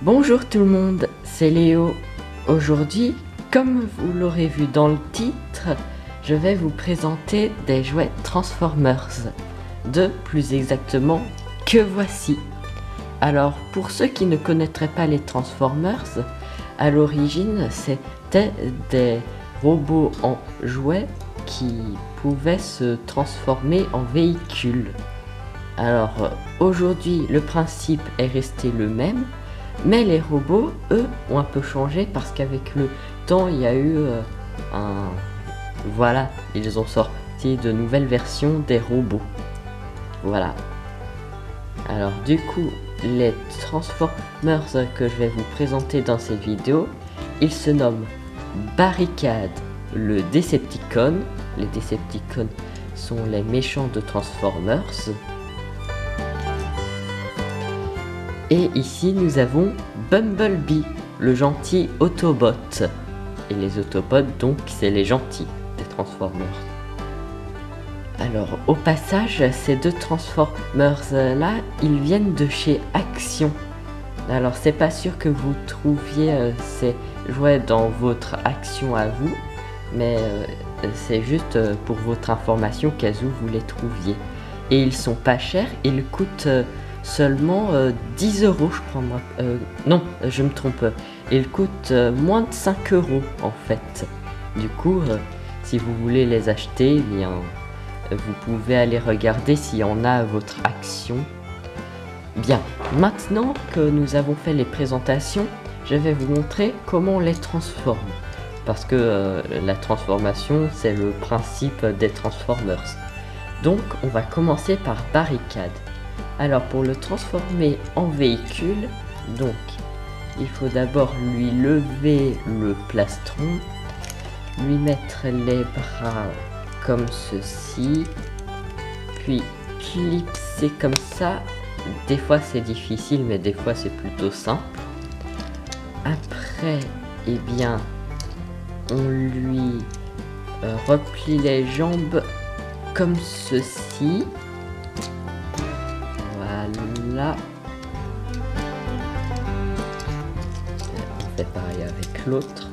Bonjour tout le monde, c'est Léo. Aujourd'hui, comme vous l'aurez vu dans le titre, je vais vous présenter des jouets Transformers. Plus exactement, que voici. Alors, pour ceux qui ne connaîtraient pas les Transformers, à l'origine, c'était des robots en jouets qui pouvaient se transformer en véhicules. Alors, aujourd'hui, le principe est resté le même, mais les robots, eux, ont un peu changé parce qu'avec le temps, il y a eu Voilà, ils ont sorti de nouvelles versions des robots. Voilà. Alors du coup, les Transformers que je vais vous présenter dans cette vidéo, ils se nomment Barricade, le Decepticon. Les Decepticons sont les méchants de Transformers. Et ici, nous avons Bumblebee, le gentil Autobot. Et les Autobots, donc, c'est les gentils des Transformers. Alors, au passage, ces deux Transformers-là, ils viennent de chez Action. Alors, c'est pas sûr que vous trouviez ces jouets dans votre Action à vous, mais c'est juste pour votre information, qu'à où vous les trouviez. Et ils sont pas chers, ils coûtent seulement 10 euros, je crois. Non, je me trompe. Ils coûtent moins de 5 euros en fait. Du coup, si vous voulez les acheter, eh bien, vous pouvez aller regarder s'il y en a à votre Action. Bien, maintenant que nous avons fait les présentations, je vais vous montrer comment on les transforme. Parce que la transformation, c'est le principe des Transformers. Donc, on va commencer par Barricade. Alors, pour le transformer en véhicule, donc, il faut d'abord lui lever le plastron, lui mettre les bras comme ceci, puis clipser comme ça. Des fois c'est difficile, mais des fois c'est plutôt simple. Après, eh bien, on lui replie les jambes comme ceci. Voilà. On fait pareil avec l'autre.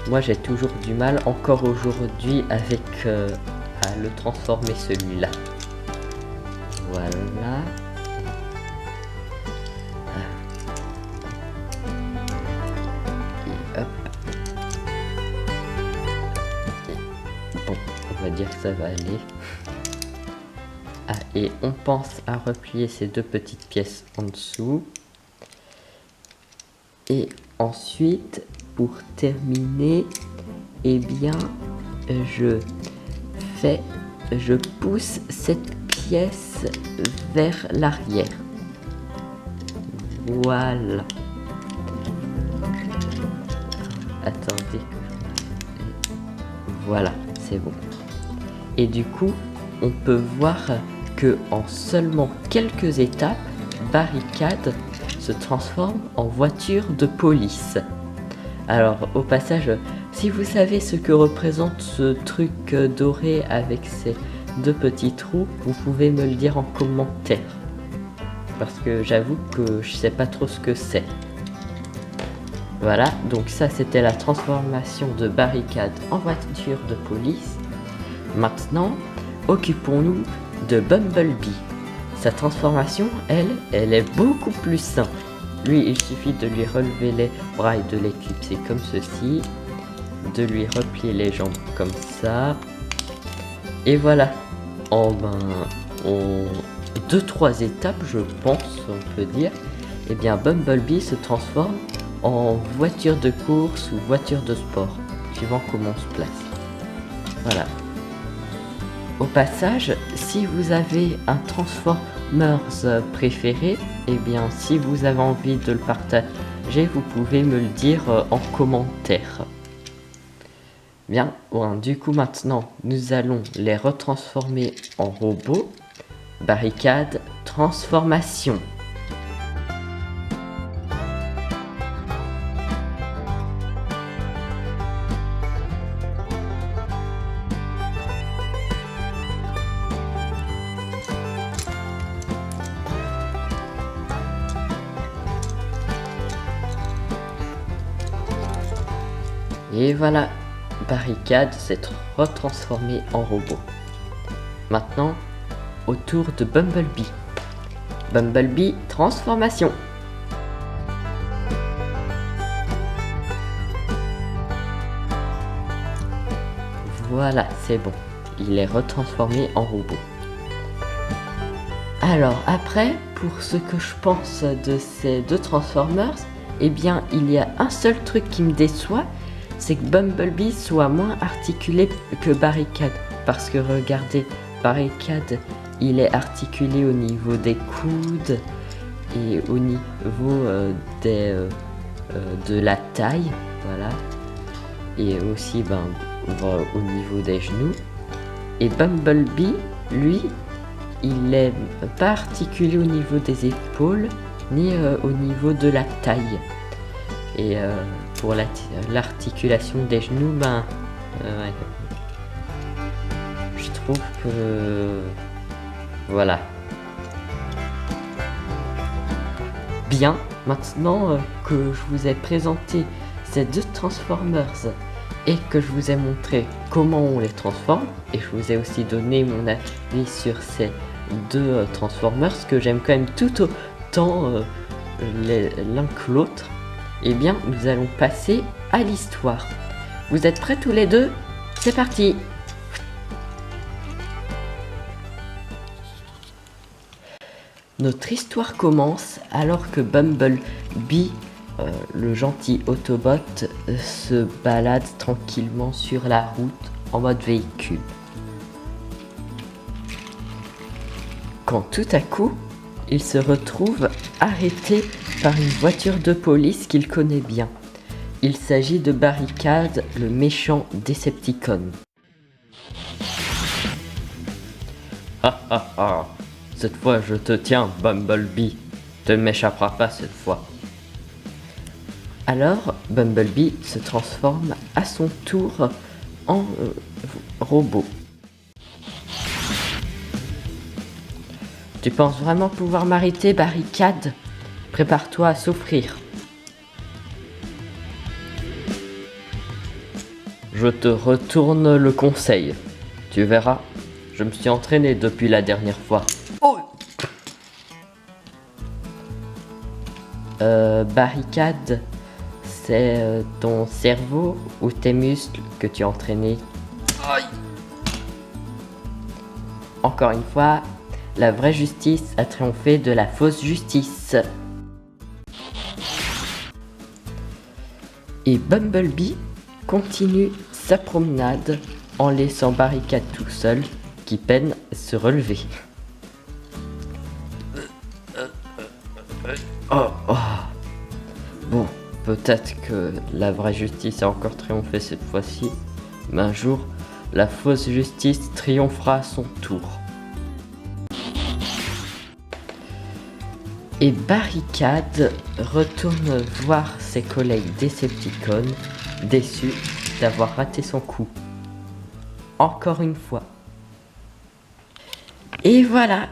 Moi j'ai toujours du mal, encore aujourd'hui, avec à le transformer celui-là. Voilà. Et hop. Bon, on va dire que ça va aller. Ah, et on pense à replier ces deux petites pièces en dessous. Et ensuite, pour terminer, eh bien, je pousse cette pièce vers l'arrière. Voilà. Attendez. Voilà, c'est bon. Et du coup, on peut voir que en seulement quelques étapes, Barricade se transforme en voiture de police. Alors, au passage, si vous savez ce que représente ce truc doré avec ces deux petits trous, vous pouvez me le dire en commentaire. Parce que j'avoue que je sais pas trop ce que c'est. Voilà, donc ça c'était la transformation de Barricade en voiture de police. Maintenant, occupons-nous de Bumblebee. Sa transformation, elle est beaucoup plus simple. Lui, il suffit de lui relever les bras et de les clipser comme ceci, de lui replier les jambes comme ça, et voilà. En 2-3 étapes, je pense, on peut dire, eh bien Bumblebee se transforme en voiture de course ou voiture de sport, suivant comment on se place. Voilà. Au passage, si vous avez un Transformers préféré, eh bien si vous avez envie de le partager, vous pouvez me le dire en commentaire. Bien, bon, du coup maintenant, nous allons les retransformer en robots. Barricade, transformation. Et voilà, Barricade s'est retransformé en robot. Maintenant, au tour de Bumblebee. Bumblebee, transformation. Voilà, c'est bon. Il est retransformé en robot. Alors après, pour ce que je pense de ces deux Transformers, eh bien, il y a un seul truc qui me déçoit, c'est que Bumblebee soit moins articulé que Barricade. Parce que regardez, Barricade, il est articulé au niveau des coudes et au niveau de la taille, voilà. Et aussi au niveau des genoux. Et Bumblebee, lui, il est pas articulé au niveau des épaules ni au niveau de la taille. Et pour l'articulation des genoux, ouais. Je trouve que voilà. Bien, maintenant que je vous ai présenté ces deux Transformers et que je vous ai montré comment on les transforme, et je vous ai aussi donné mon avis sur ces deux Transformers que j'aime quand même tout autant l'un que l'autre, eh bien nous allons passer à l'histoire. Vous êtes prêts tous les deux? C'est parti! Notre histoire commence alors que Bumblebee, le gentil Autobot, se balade tranquillement sur la route en mode véhicule. Quand tout à coup, il se retrouve arrêté par une voiture de police qu'il connaît bien. Il s'agit de Barricade, le méchant Decepticon. Ah ah ah! Cette fois je te tiens, Bumblebee. Tu ne m'échapperas pas cette fois. Alors, Bumblebee se transforme à son tour en robot. Tu penses vraiment pouvoir m'arrêter, Barricade? Prépare-toi à souffrir. Je te retourne le conseil. Tu verras, je me suis entraîné depuis la dernière fois. Oh! Barricade, c'est ton cerveau ou tes muscles que tu as entraîné? Aïe! Encore une fois, la vraie justice a triomphé de la fausse justice. Et Bumblebee continue sa promenade en laissant Barricade tout seul qui peine à se relever. Oh. Bon, peut-être que la vraie justice a encore triomphé cette fois-ci, mais un jour, la fausse justice triomphera à son tour. Et Barricade retourne voir ses collègues Decepticons, déçus d'avoir raté son coup. Encore une fois. Et voilà,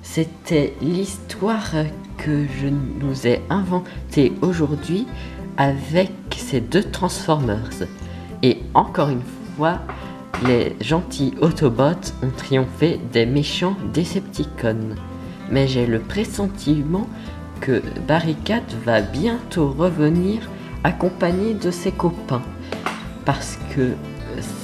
c'était l'histoire que je nous ai inventée aujourd'hui avec ces deux Transformers. Et encore une fois, les gentils Autobots ont triomphé des méchants Decepticons. Mais j'ai le pressentiment que Barricade va bientôt revenir accompagné de ses copains. Parce que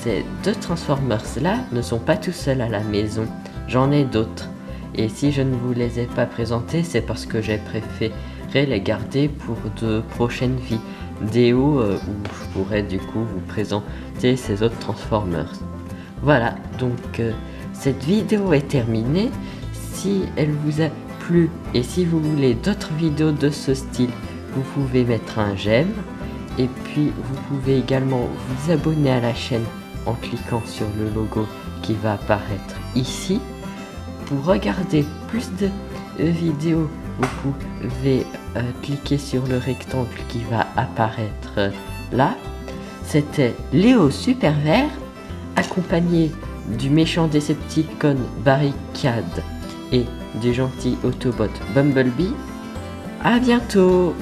ces deux Transformers-là ne sont pas tout seuls à la maison. J'en ai d'autres. Et si je ne vous les ai pas présentés, c'est parce que j'ai préféré les garder pour de prochaines vidéos où je pourrais du coup vous présenter ces autres Transformers. Voilà, donc cette vidéo est terminée. Si elle vous a plu et si vous voulez d'autres vidéos de ce style, vous pouvez mettre un j'aime. Et puis vous pouvez également vous abonner à la chaîne en cliquant sur le logo qui va apparaître ici. Pour regarder plus de vidéos, vous pouvez cliquer sur le rectangle qui va apparaître là. C'était Léo Supervert, accompagné du méchant Decepticon Barricade et du gentil Autobot Bumblebee. À bientôt!